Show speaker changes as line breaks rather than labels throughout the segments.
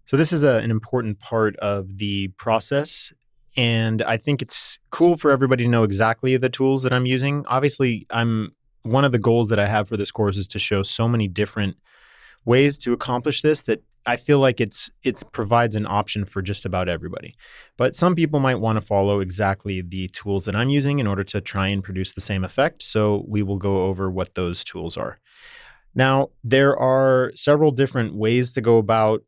So this is an important part of the process. And I think it's cool for everybody to know exactly the tools that I'm using. Obviously, one of the goals that I have for this course is to show so many different ways to accomplish this that I feel like it provides an option for just about everybody. But some people might want to follow exactly the tools that I'm using in order to try and produce the same effect. So we will go over what those tools are. Now, there are several different ways to go about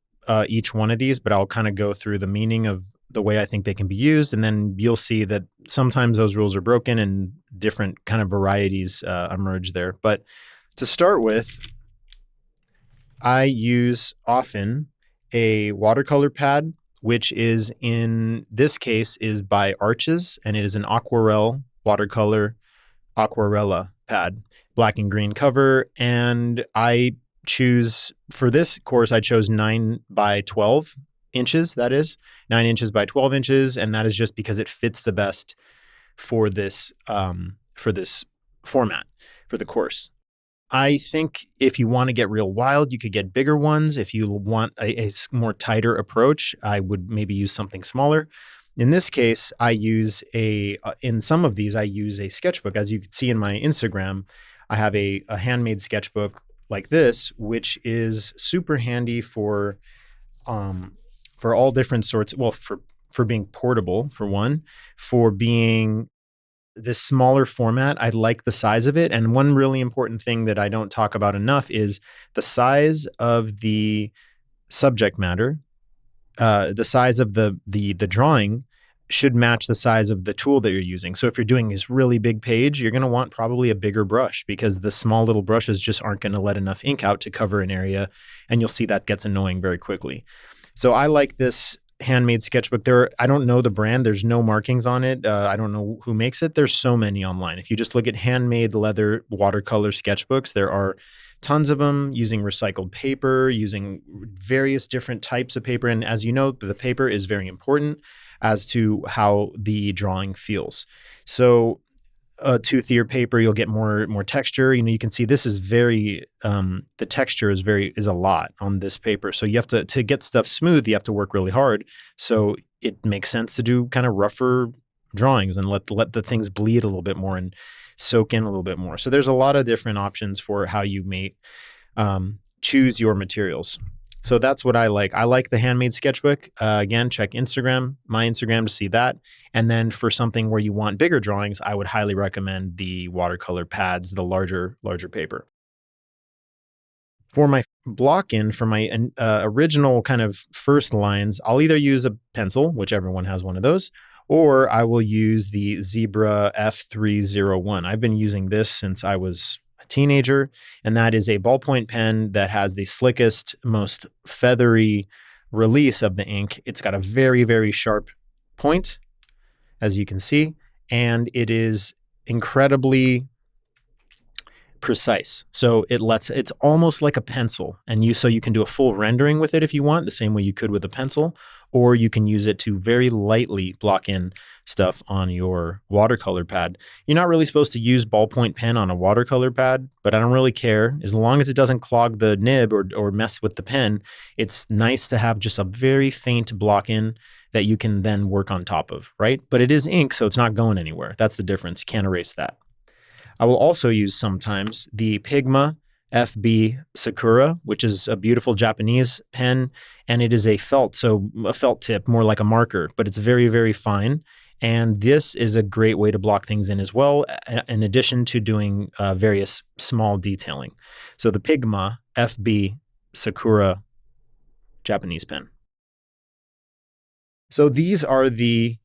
each one of these, but I'll kind of go through the meaning of the way I think they can be used. And then you'll see that sometimes those rules are broken and different kind of varieties emerge there. But to start with, I use often a watercolor pad, which is in this case is by Arches, and it is an aquarelle watercolor aquarella pad, black and green cover. And I choose, for this course, I chose 9 by 12 inches, that is 9 inches by 12 inches. And that is just because it fits the best for this format, for the course. I think if you want to get real wild, you could get bigger ones. If you want a more tighter approach, I would maybe use something smaller. In this case, I use in some of these, I use a sketchbook. As you can see in my Instagram, I have a handmade sketchbook like this, which is super handy for all different sorts. Well, for being portable, for one, for being this smaller format. I like the size of it. And one really important thing that I don't talk about enough is the size of the subject matter. The size of the drawing should match the size of the tool that you're using. So if you're doing this really big page, you're going to want probably a bigger brush because the small little brushes just aren't going to let enough ink out to cover an area. And you'll see that gets annoying very quickly. So I like this handmade sketchbook. I don't know the brand. There's no markings on it. I don't know who makes it. There's so many online. If you just look at handmade leather watercolor sketchbooks, there are tons of them using recycled paper, using various different types of paper. And as you know, the paper is very important as to how the drawing feels. So toothier paper, you'll get more texture. You can see this is very, the texture is a lot on this paper. So you have to get stuff smooth, you have to work really hard. So it makes sense to do kind of rougher drawings and let the things bleed a little bit more and soak in a little bit more. So there's a lot of different options for how you may choose your materials. So that's what I like. I like the handmade sketchbook. Again, check my Instagram to see that. And then for something where you want bigger drawings, I would highly recommend the watercolor pads, the larger paper. For my block-in, for my original kind of first lines, I'll either use a pencil, which everyone has one of those, or I will use the Zebra F301. I've been using this since I was teenager, and that is a ballpoint pen that has the slickest, most feathery release of the ink. It's got a very, very sharp point, as you can see, and it is incredibly precise. So it's almost like a pencil, and so you can do a full rendering with it if you want, the same way you could with a pencil, or you can use it to very lightly block in stuff on your watercolor pad. You're not really supposed to use ballpoint pen on a watercolor pad, but I don't really care. As long as it doesn't clog the nib or mess with the pen, it's nice to have just a very faint block in that you can then work on top of, right? But it is ink, so it's not going anywhere. That's the difference. You can't erase that. I will also use sometimes the Pigma FB Sakura, which is a beautiful Japanese pen, and it is a felt tip, more like a marker, but it's very, very fine. And this is a great way to block things in as well, in addition to doing various small detailing. So the Pigma FB Sakura Japanese pen. So these are the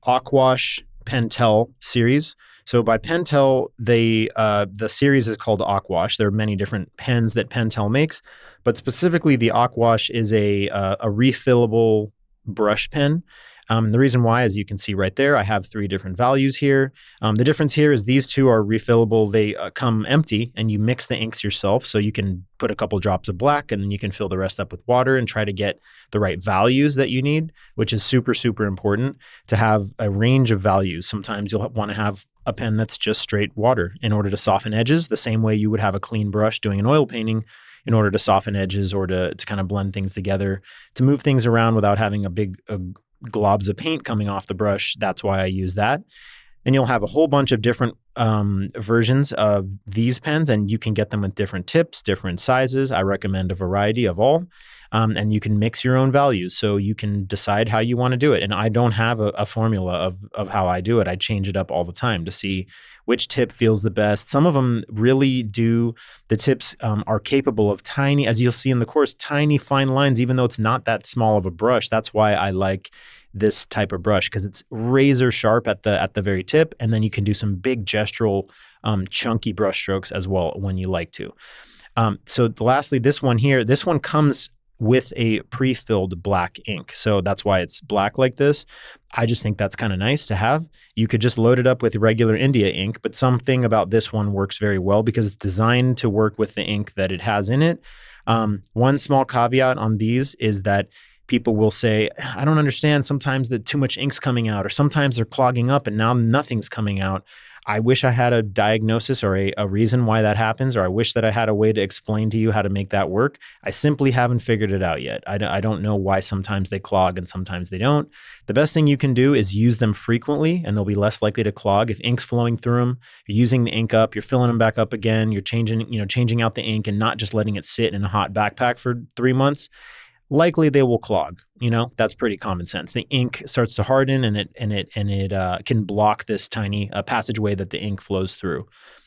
Aquash Pentel series. So by Pentel, the series is called Aquash. There are many different pens that Pentel makes, but specifically the Aquash is a refillable brush pen. The reason why, as you can see right there, I have 3 different values here. The difference here is these 2 are refillable. They come empty, and you mix the inks yourself. So you can put a couple drops of black, and then you can fill the rest up with water and try to get the right values that you need, which is super, super important to have a range of values. Sometimes you'll want to have a pen that's just straight water in order to soften edges, the same way you would have a clean brush doing an oil painting. in order to soften edges or to kind of blend things together, to move things around without having a big globs of paint coming off the brush. That's why I use that. And you'll have a whole bunch of different versions of these pens, and you can get them with different tips, different sizes. I recommend a variety of all. And you can mix your own values, so you can decide how you want to do it. And I don't have a formula of how I do it. I change it up all the time to see which tip feels the best. Some of them really do. The tips are capable of tiny, as you'll see in the course, tiny fine lines, even though it's not that small of a brush. That's why I like this type of brush, because it's razor sharp at the very tip, and then you can do some big gestural chunky brush strokes as well when you like to. So lastly, this one here, this one comes with a pre-filled black ink. So that's why it's black like this. I just think that's kind of nice to have. You could just load it up with regular India ink, but something about this one works very well because it's designed to work with the ink that it has in it. One small caveat on these is that people will say, I don't understand, sometimes that too much ink's coming out, or sometimes they're clogging up and now nothing's coming out. I wish I had a diagnosis or a reason why that happens, or I wish that I had a way to explain to you how to make that work. I simply haven't figured it out yet. I don't know why sometimes they clog and sometimes they don't. The best thing you can do is use them frequently, and they'll be less likely to clog. If ink's flowing through them, you're using the ink up, you're filling them back up again, you're changing out the ink and not just letting it sit in a hot backpack for 3 months. Likely they will clog. That's pretty common sense. The ink starts to harden, and it can block this tiny passageway that the ink flows through.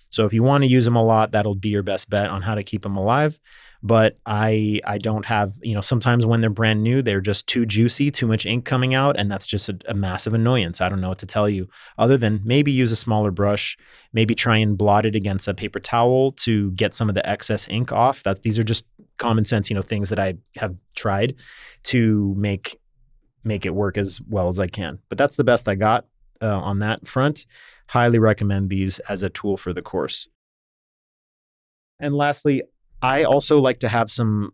So if you want to use them a lot, that'll be your best bet on how to keep them alive. But I don't have, sometimes when they're brand new, they're just too juicy, too much ink coming out, and that's just a massive annoyance. I don't know what to tell you other than maybe use a smaller brush, maybe try and blot it against a paper towel to get some of the excess ink off. These are just common sense, things that I have tried to make it work as well as I can. But that's the best I got on that front. Highly recommend these as a tool for the course. And lastly, I also like to have some,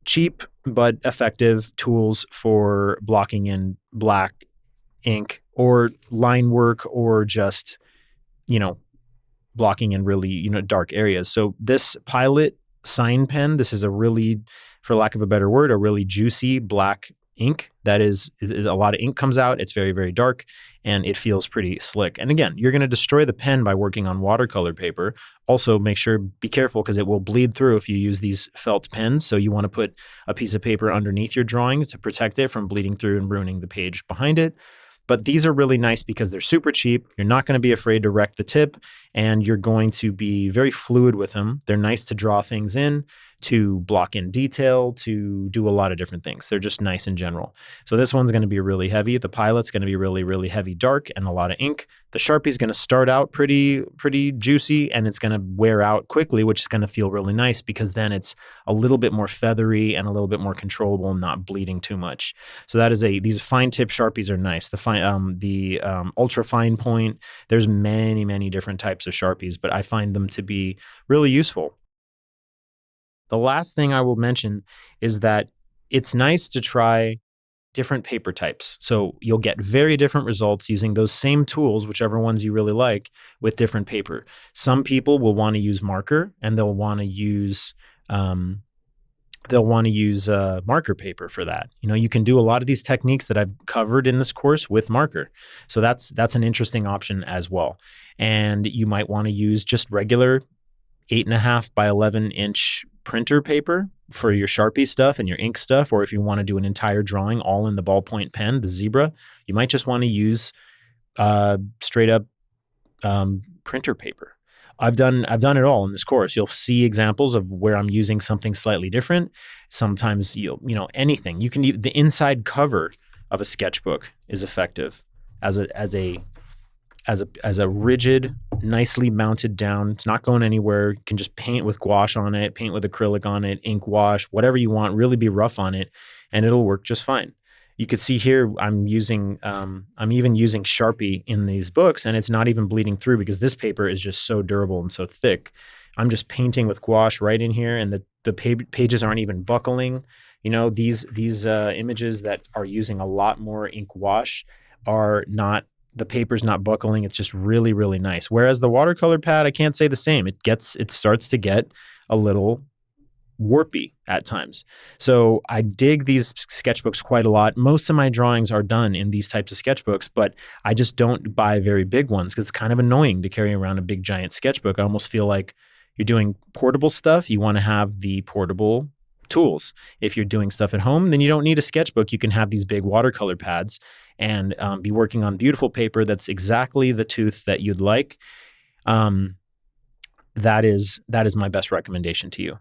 cheap but effective tools for blocking in black ink or line work, or just, blocking in really, dark areas. So this Pilot sign pen, this is a really, for lack of a better word, a really juicy black ink. That is, a lot of ink comes out. It's very, very dark, and it feels pretty slick. And again, you're going to destroy the pen by working on watercolor paper. Also, be careful, because it will bleed through if you use these felt pens. So you want to put a piece of paper underneath your drawing to protect it from bleeding through and ruining the page behind it. But these are really nice because they're super cheap. You're not going to be afraid to wreck the tip, and you're going to be very fluid with them. They're nice to draw things in, to block in detail, to do a lot of different things. They're just nice in general. So this one's going to be really heavy. The Pilot's going to be really, really heavy, dark, and a lot of ink. The Sharpie's going to start out pretty juicy, and it's going to wear out quickly, which is going to feel really nice because then it's a little bit more feathery and a little bit more controllable and not bleeding too much. So that is these fine tip Sharpies are nice. The ultra fine point, there's many, many different types of Sharpies, but I find them to be really useful. The last thing I will mention is that it's nice to try different paper types. So you'll get very different results using those same tools, whichever ones you really like, with different paper. Some people will want to use marker, and they'll want to use marker paper for that. You can do a lot of these techniques that I've covered in this course with marker. So that's an interesting option as well. And you might want to use just regular 8.5 by 11 inch printer paper for your Sharpie stuff and your ink stuff. Or if you want to do an entire drawing all in the ballpoint pen, the Zebra, you might just want to use straight up printer paper. I've done it all in this course. You'll see examples of where I'm using something slightly different. Sometimes anything. You can the inside cover of a sketchbook is effective as a rigid, nicely mounted down. It's not going anywhere. You can just paint with gouache on it, paint with acrylic on it, ink wash, whatever you want. Really be rough on it, and it'll work just fine. You could see here I'm even using Sharpie in these books, and it's not even bleeding through because this paper is just so durable and so thick. I'm just painting with gouache right in here, and the pages aren't even buckling. These images that are using a lot more ink wash are not. The paper's not buckling. It's just really, really nice. Whereas the watercolor pad, I can't say the same. It starts to get a little warpy at times. So I dig these sketchbooks quite a lot. Most of my drawings are done in these types of sketchbooks, but I just don't buy very big ones because it's kind of annoying to carry around a big giant sketchbook. I almost feel like you're doing portable stuff. You want to have the portable tools. If you're doing stuff at home, then you don't need a sketchbook. You can have these big watercolor pads and be working on beautiful paper that's exactly the tooth that you'd like. That is my best recommendation to you.